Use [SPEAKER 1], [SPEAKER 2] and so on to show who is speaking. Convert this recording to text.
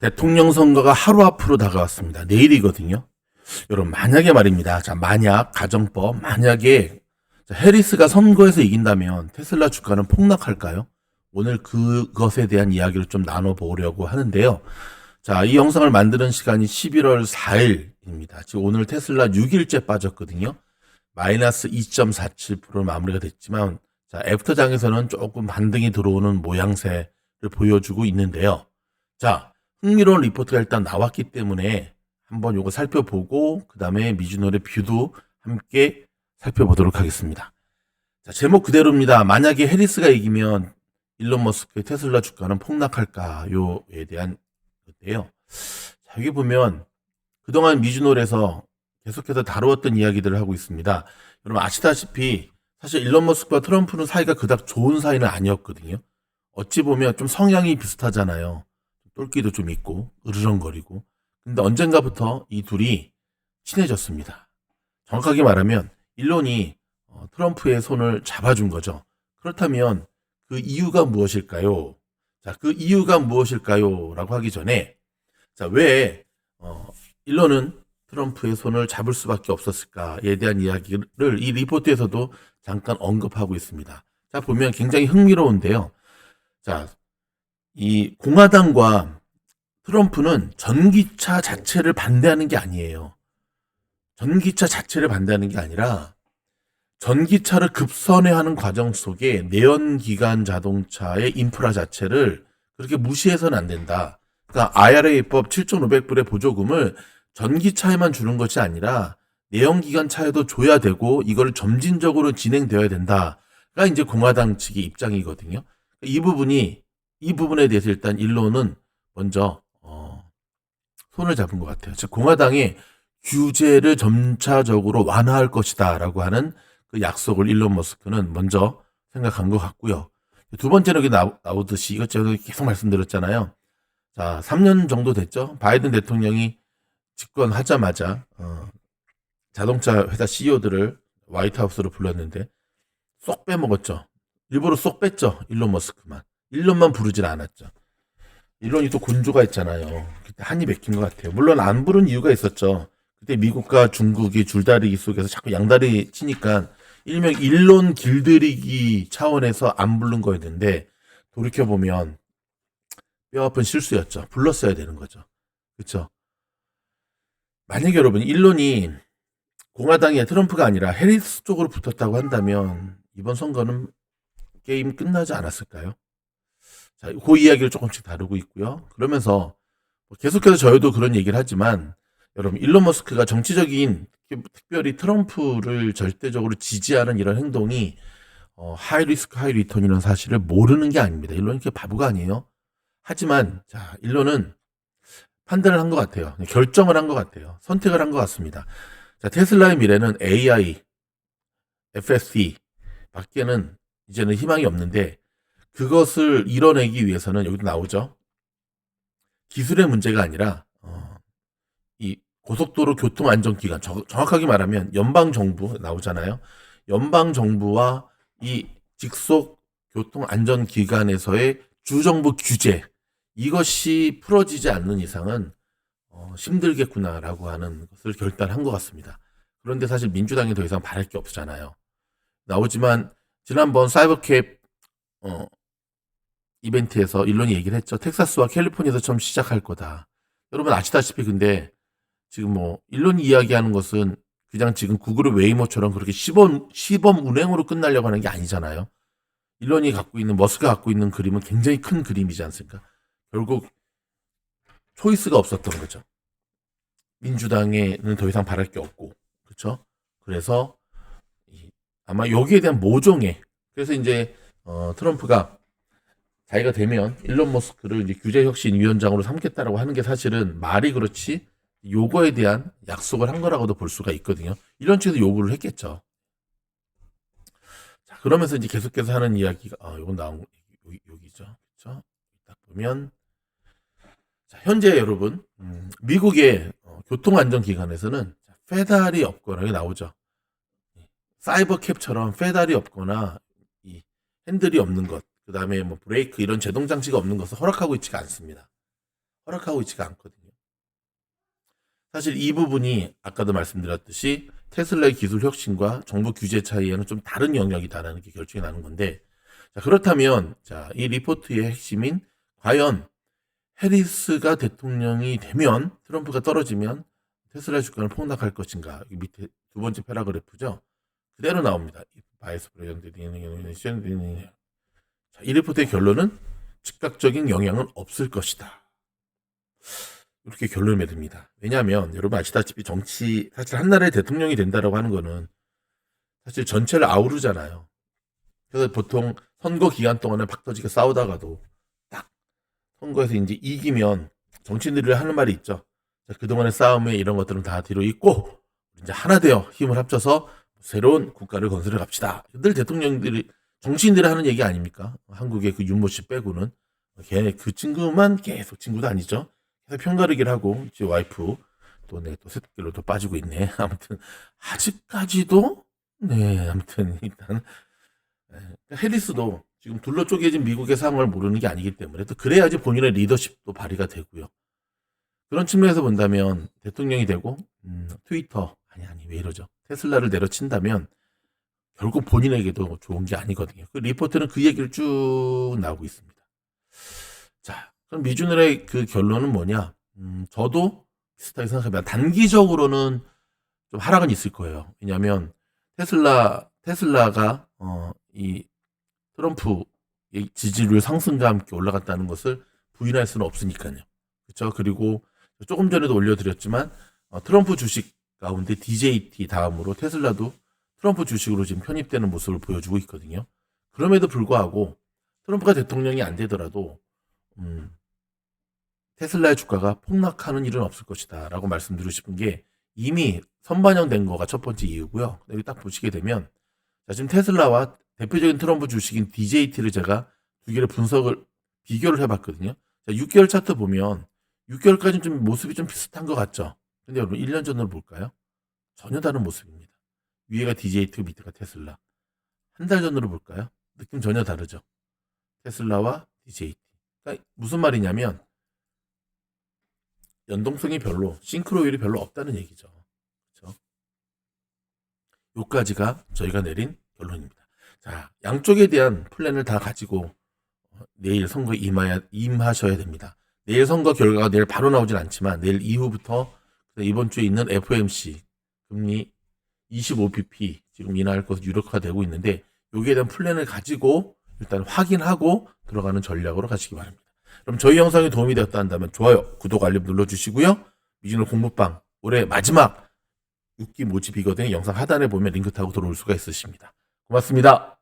[SPEAKER 1] 대통령 선거가 하루 앞으로 다가왔습니다. 내일이거든요. 여러분, 만약에 말입니다. 자, 만약 가정법 만약에 해리스가 선거에서 이긴다면 테슬라 주가는 폭락할까요? 오늘 그것에 대한 이야기를 좀 나눠보려고 하는데요. 자, 이 영상을 만드는 시간이 11월 4일입니다. 지금 오늘 테슬라 6일째 빠졌거든요. 마이너스 2.47% 마무리가 됐지만, 자, 애프터장에서는 조금 반등이 들어오는 모양새를 보여주고 있는데요. 자, 흥미로운 리포트가 일단 나왔기 때문에 한번 요거 살펴보고, 그 다음에 미주노의 뷰도 함께 살펴보도록 하겠습니다. 자, 제목 그대로입니다. 만약에 해리스가 이기면 일론 머스크의 테슬라 주가는 폭락할까요에 대한 건데요. 자, 여기 보면 그동안 미주노에서 계속해서 다루었던 이야기들을 하고 있습니다. 여러분 아시다시피 사실 일론 머스크와 트럼프는 사이가 그닥 좋은 사이는 아니었거든요. 어찌 보면 좀 성향이 비슷하잖아요. 똘끼도 좀 있고 으르렁거리고. 근데 언젠가부터 이 둘이 친해졌습니다. 정확하게 말하면 일론이 트럼프의 손을 잡아준 거죠. 그렇다면 그 이유가 무엇일까요? 자, 그 이유가 무엇일까요? 라고 하기 전에, 자, 왜 일론은 트럼프의 손을 잡을 수밖에 없었을까에 대한 이야기를 이 리포트에서도 잠깐 언급하고 있습니다. 자, 보면 굉장히 흥미로운데요. 자, 이 공화당과 트럼프는 전기차 자체를 반대하는 게 아니에요. 전기차 자체를 반대하는 게 아니라 전기차를 급선회하는 과정 속에 내연기관 자동차의 인프라 자체를 그렇게 무시해서는 안 된다. 그러니까 IRA법 7,500불의 보조금을 전기차에만 주는 것이 아니라 내연기관 차에도 줘야 되고 이걸 점진적으로 진행되어야 된다가 이제 공화당 측의 입장이거든요. 이 부분에 대해서 일단 일론은 먼저 손을 잡은 것 같아요. 즉 공화당의 규제를 점차적으로 완화할 것이다라고 하는 그 약속을 일론 머스크는 먼저 생각한 것 같고요. 두 번째는 여기 나오듯이 이것저것 계속 말씀드렸잖아요. 자, 3년 정도 됐죠. 바이든 대통령이 집권하자마자 자동차 회사 CEO들을 화이트하우스로 불렀는데 쏙 빼먹었죠. 일부러 쏙 뺐죠. 일론 머스크만. 일론만 부르진 않았죠. 일론이 또 곤조가 있잖아요. 그때 한이 맥힌 것 같아요. 물론 안 부른 이유가 있었죠. 그때 미국과 중국이 줄다리기 속에서 자꾸 양다리 치니까 일명 일론 길들이기 차원에서 안 부른 거였는데 돌이켜보면 뼈아픈 실수였죠. 불렀어야 되는 거죠. 그렇죠? 만약에 여러분 일론이 공화당의 트럼프가 아니라 해리스 쪽으로 붙었다고 한다면 이번 선거는 게임 끝나지 않았을까요? 자, 그 이야기를 조금씩 다루고 있고요. 그러면서 계속해서 저희도 그런 얘기를 하지만 여러분 일론 머스크가 정치적인 특별히 트럼프를 절대적으로 지지하는 이런 행동이 하이 리스크 하이 리턴이라는 사실을 모르는 게 아닙니다. 일론이 그렇게 바보가 아니에요. 하지만 자 일론은 판단을 한 것 같아요. 결정을 한 것 같아요. 선택을 한 것 같습니다. 자, 테슬라의 미래는 AI, FSD 밖에는 이제는 희망이 없는데 그것을 이뤄내기 위해서는 여기도 나오죠. 기술의 문제가 아니라 이 고속도로 교통안전기관, 정확하게 말하면 연방정부 나오잖아요. 연방정부와 이 직속 교통안전기관에서의 주정부 규제, 이것이 풀어지지 않는 이상은 힘들겠구나라고 하는 것을 결단한 것 같습니다. 그런데 사실 민주당이 더 이상 바랄 게 없잖아요. 나오지만 지난번 사이버캡 이벤트에서 일론이 얘기를 했죠. 텍사스와 캘리포니아에서 처음 시작할 거다. 여러분 아시다시피 근데 지금 일론이 이야기하는 것은 그냥 지금 구글의 웨이모처럼 그렇게 시범 운행으로 끝나려고 하는 게 아니잖아요. 일론이 갖고 있는 머스크가 갖고 있는 그림은 굉장히 큰 그림이지 않습니까? 결국 초이스가 없었던 거죠. 민주당에는 더 이상 바랄 게 없고, 그렇죠? 그래서 아마 여기에 대한 모종의 그래서 이제 트럼프가 자기가 되면 일론 머스크를 이제 규제혁신위원장으로 삼겠다라고 하는 게 사실은 말이 그렇지 요거에 대한 약속을 한 거라고도 볼 수가 있거든요. 이런 측에서 요구를 했겠죠. 자, 그러면서 이제 계속해서 하는 이야기가 요건 나온 여기죠. 그렇죠? 딱 보면 자, 현재 여러분 미국의 교통안전기관에서는 페달이 없거나 여기 나오죠. 사이버캡처럼 페달이 없거나 이 핸들이 없는 것, 그 다음에 브레이크 이런 제동 장치가 없는 것을 허락하고 있지가 않습니다. 허락하고 있지가 않거든요. 사실 이 부분이 아까도 말씀드렸듯이 테슬라의 기술 혁신과 정부 규제 차이에는 좀 다른 영역이다라는 게 결정이 나는 건데, 자, 그렇다면 이 리포트의 핵심인 과연 해리스가 대통령이 되면 트럼프가 떨어지면 테슬라 주가는 폭락할 것인가? 이 밑에 두 번째 패러그래프죠. 그대로 나옵니다. 자, 이 리포트의 결론은 즉각적인 영향은 없을 것이다. 이렇게 결론을 맺습니다. 왜냐하면 여러분 아시다시피 정치, 사실 한 나라의 대통령이 된다라고 하는 거는 사실 전체를 아우르잖아요. 그래서 보통 선거 기간 동안에 박 터지게 싸우다가도 딱 선거에서 이제 이기면 정치인들이 하는 말이 있죠. 자, 그동안의 싸움에 이런 것들은 다 뒤로 있고 이제 하나 되어 힘을 합쳐서 새로운 국가를 건설해 갑시다. 늘 대통령들이, 정치인들이 하는 얘기 아닙니까? 한국의 그 윤모 씨 빼고는 걔 그 친구만 계속, 친구도 아니죠. 계속 편가르기를 하고 제 와이프 또 새끼로 또 빠지고 있네. 아무튼 아직까지도 아무튼 일단 해리스도 지금 둘러 쪼개진 미국의 상황을 모르는 게 아니기 때문에 또 그래야지 본인의 리더십도 발휘가 되고요. 그런 측면에서 본다면 대통령이 되고 트위터 아니 왜 이러죠? 테슬라를 내려친다면 결국 본인에게도 좋은 게 아니거든요. 그 리포트는 그 얘기를 쭉 나오고 있습니다. 자, 그럼 미주널의 그 결론은 뭐냐? 저도 비슷하게 생각합니다. 단기적으로는 좀 하락은 있을 거예요. 왜냐하면 테슬라가 이 트럼프의 지지율 상승과 함께 올라갔다는 것을 부인할 수는 없으니까요. 그렇죠? 그리고 조금 전에도 올려드렸지만 트럼프 주식 가운데 DJT 다음으로 테슬라도 트럼프 주식으로 지금 편입되는 모습을 보여주고 있거든요. 그럼에도 불구하고 트럼프가 대통령이 안 되더라도 테슬라의 주가가 폭락하는 일은 없을 것이다 라고 말씀드리고 싶은 게, 이미 선반영된 거가 첫 번째 이유고요. 여기 딱 보시게 되면 자, 지금 테슬라와 대표적인 트럼프 주식인 DJT를 제가 두 개를 비교를 해봤거든요. 자, 6개월 차트 보면 6개월까지는 좀 모습이 좀 비슷한 것 같죠. 근데 여러분 1년 전으로 볼까요? 전혀 다른 모습입니다. 위에가 DJT, 밑에가 테슬라. 한 달 전으로 볼까요? 느낌 전혀 다르죠. 테슬라와 DJT. 그러니까 무슨 말이냐면 연동성이 별로, 싱크로율이 별로 없다는 얘기죠. 그렇죠? 요까지가 저희가 내린 결론입니다. 자, 양쪽에 대한 플랜을 다 가지고 내일 선거에 임하셔야 됩니다. 내일 선거 결과가 내일 바로 나오진 않지만 내일 이후부터 이번 주에 있는 FOMC 금리 25bp 지금 인하할 것으로 유력화되고 있는데, 여기에 대한 플랜을 가지고 일단 확인하고 들어가는 전략으로 가시기 바랍니다. 그럼 저희 영상이 도움이 되었다 한다면 좋아요, 구독, 알림 눌러주시고요. 미주널 공부방 올해 마지막 6기 모집이거든요. 영상 하단에 보면 링크 타고 들어올 수가 있으십니다. 고맙습니다.